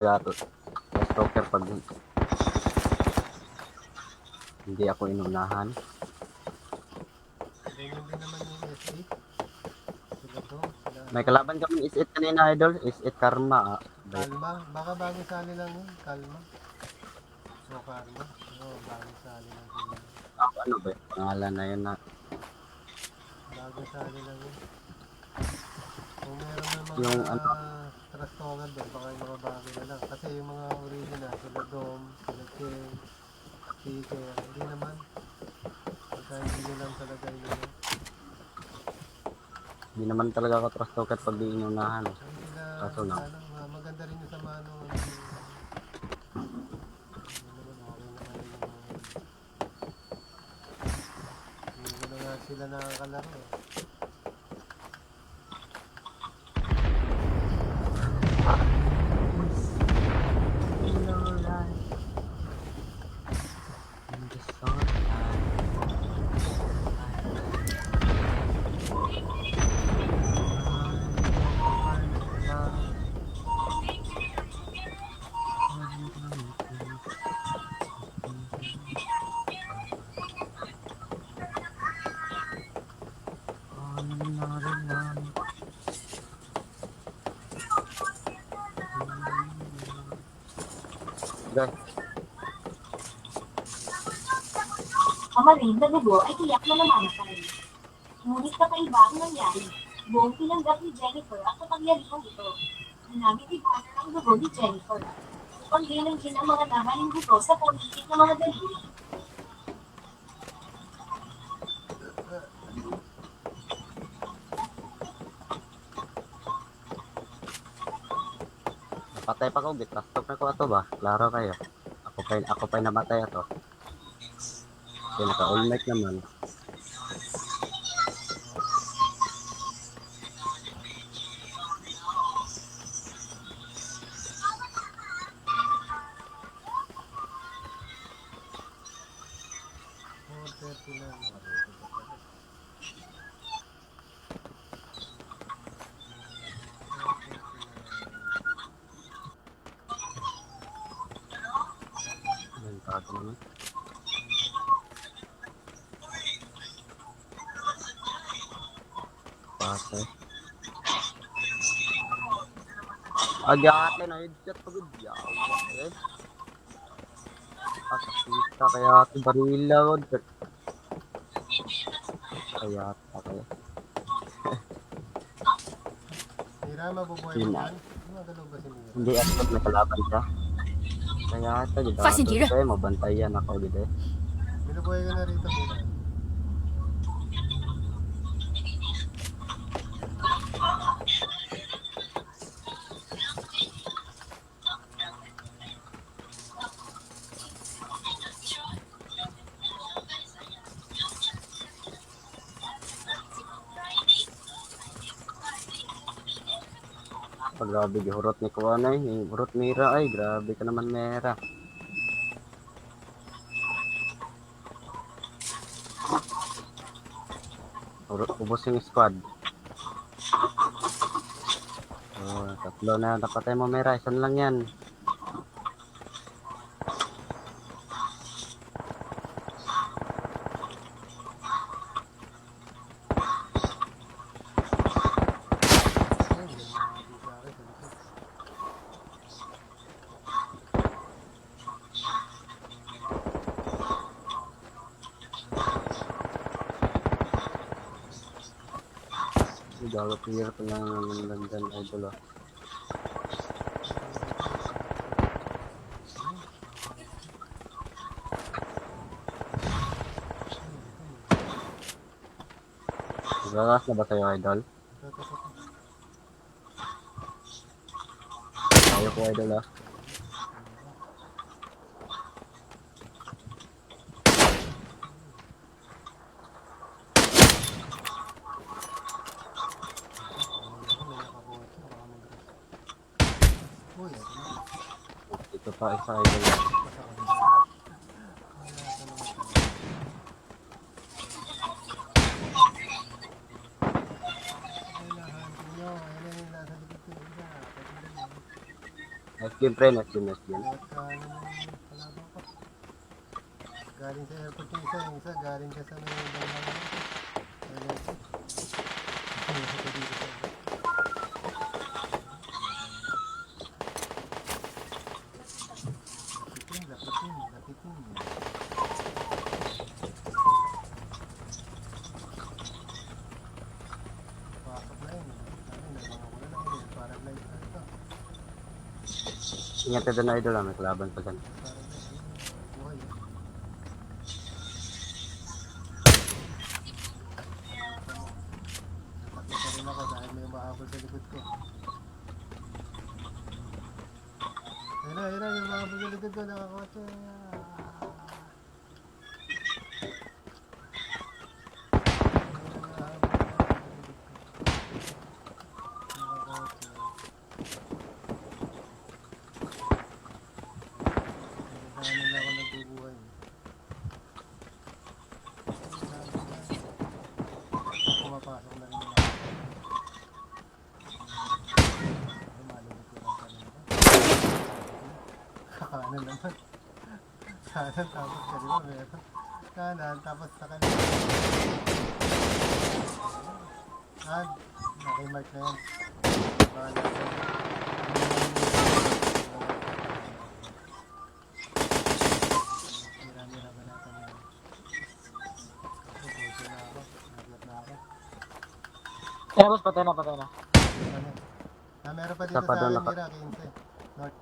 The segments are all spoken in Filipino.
gato. Stalker pag hindi ako inunahan. Ganyan din naman yung S8. Sila to. May kalaban kami is-it kanina, idol. Is-it karma. Kalma. Baka bagong sali lang yun. Kalma. So, Karma. Oo, bagong sali lang sila. Ano ba yung pangalan na yun na? Bagong sali lang yun. Kung meron ng mga Yung ano, trust token doon, baka yung mga bago na lang. Kasi yung mga original, sila Dom, sila Cheng, Seeker, hindi naman. Pagka hindi nyo lang talaga yun ano. hindi naman talaga ako trust talker pag di inunahan. Ay sila, Kaso lang. ano, maganda rin yung sa mano. Hindi naman, okay naman din yung mga yun. Hindi ko na nga sila nakakalaro eh. Guys, Ang maling na dugo ay tiyak na namamatay. Ngunit kakaiba ang nangyari. Buong tinanggap ni Jennifer ang kapangyarihan ito. Namimiganan ang dugo ni Jennifer. Upang linangin ang mga nahaling dugo sa pangikit ng mga daliri. napatay pa ko. Trust talker ko ato ba? Klaro kayo. Ako pa'y namatay ato. Kaya naka-all night naman. Tago naman. Patay. Agate na headshot pagod yawa eh. Kasakita kaya ito barila ko. Kaya kaya. Mira, mabubuhay Yun mo na. yan? Magalaw ba si Mira? Hindi ako may kalaban ka. Kaya ito dito Fast and ako Furious. dito mabantayan ako dito. Binubuhay ka na rito, Mira. Grabe gihurot ni Kuan ay, hurot Mira ay, grabe ka naman Mera. Hurot ubos yung squad. Oh, tatlo na napatay mo Mera, isan lang yan. Gago clear ko lang ng London idol ah. Gagas na ba sa'yo idol? Ayaw ko idol ah. Ito pa isa idol ah. game pre, next game, next game. Kahit kanan yung kalaban ko. Galing sa airport yung isa galing ka sa may bandang LSC. Ayun, ito dito sa lapitin. Pasok na yun. Ano, nagawa ko na lang yun. Parang light na ito. Ingat ka doon idol, may kalaban pa dyan. Parang light yun. Buhay. Takot na rin ako dahil may umahabol sa likod ko. Ayun na, may umahabol sa likod ko. Nakakotse. Ano na ako nagbubuhay. Pumapasok na rin yung mga. Ay, malibig ko lang pala naman. Kanan naman. Kanan tapos kaliwa meron. Kanan tapos sa kaliwa. Nakimark na yan. Baka nasa. Mira ba natin yan? Bubusin na ako. Naglat na ako. Kaya boss, patay na. Ano? Meron pa dito Isa pa sa doon, akin, Mira, 15. North.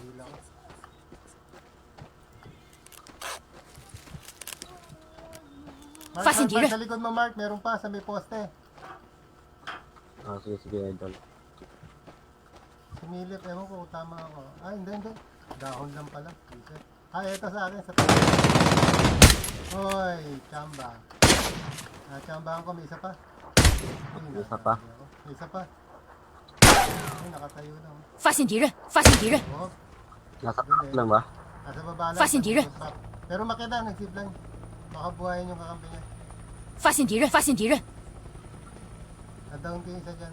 Hila ko. Mark, sa likod mo, Mark. Meron pa sa may poste. Ah, sige, sige idol. Sumilip, ewan ko, tama ako. Ah, hindi. Dahon lang pala. Reset. Ah, eto sa akin, sa taas. Hoy, chamba. Chambahan ko, may isa pa. Ay, May isa pa? ako. May isa pa. Ay, nakatayo na. 发现敌人，发现敌人， Oh, Nasa truck lang ba? nasa baba lang. Fasin tira. Pero makita, nag-zip line. Baka buhayin yung kakampi niya. 发现敌人，发现敌人， Na-down ko yung isa dyan.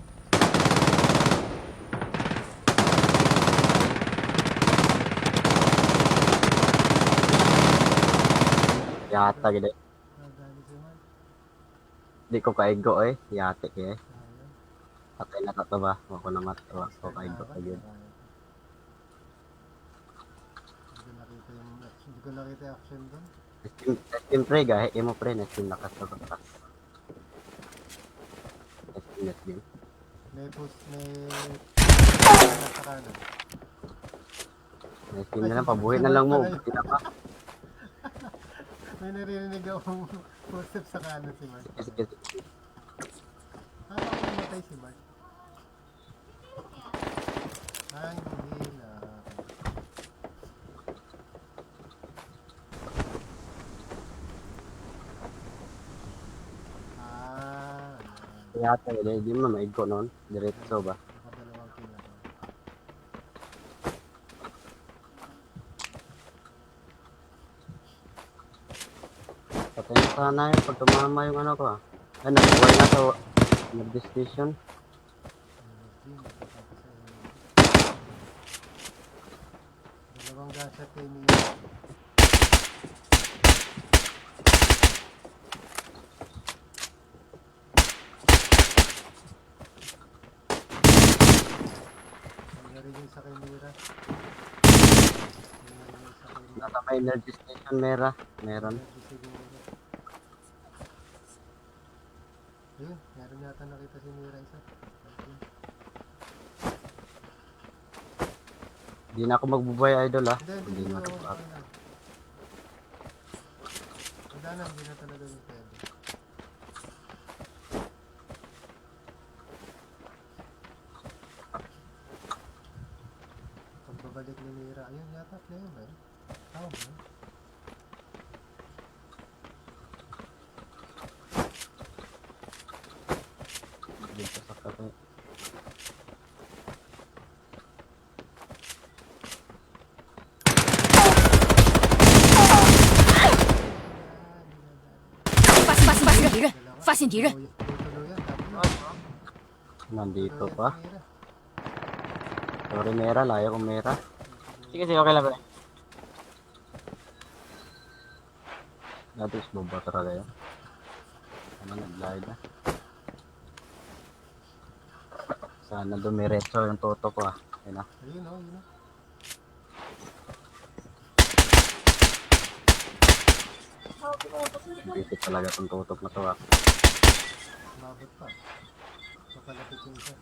Yata gede. Nadali si Mark. Di ko kaigo eh. Yate kaya. Ayun. Patay na ka ba? Ako na matawa. Ko kaigo ka yun. Hindi ko nakita yung action doon. Team pre gahe. Imo pre. Next team nakas ka pa. Next game. May post, may... Sa kanan. Next team na lang. Pabuhay na lang mo. Buti na pa. May naririnig akong footstep sa kanan si Mark. Sige, sige. Akala ko namatay si Mark. Ay, hindi na. Ah, Yata gede. Di mo na maigo noon. Diretso ba? nakadalawang kill ako. Patay na sana yun. Pag tumama yung ano ko ah. Ay, nabuhay na sa nag-decision. Dalawang gasat kay Mia. Nangyari din sa kay Mira. Nangyari din sa kay Mira. Nasa may energy station mera. Meron. Ayun, meron yata nakita si Mira isa. Di na ako magbubuhay idol ah. Hindi Hindi na ako ako. makakala. Wala na, hindi na talaga yung pwede. Pagbabalik ni Mira, ayun yata, player ba yun? Tao ba yun? Dito sa kape.发现敌人，发现敌人， Tuloy yan, tapos na. Nandito Tuloy pa. yan si Mira. Sorry, Mera. Layo kong Mera. Sige, sige, okay lang pre. Natin is bomba talaga yun. Ano, nag-live na. Sana dumiretso yung toto ko ah. Ayun ah. Ayun o, yun o. Bipit talaga itong tutok na to ah. Mabot pa. Papalapit yung isa.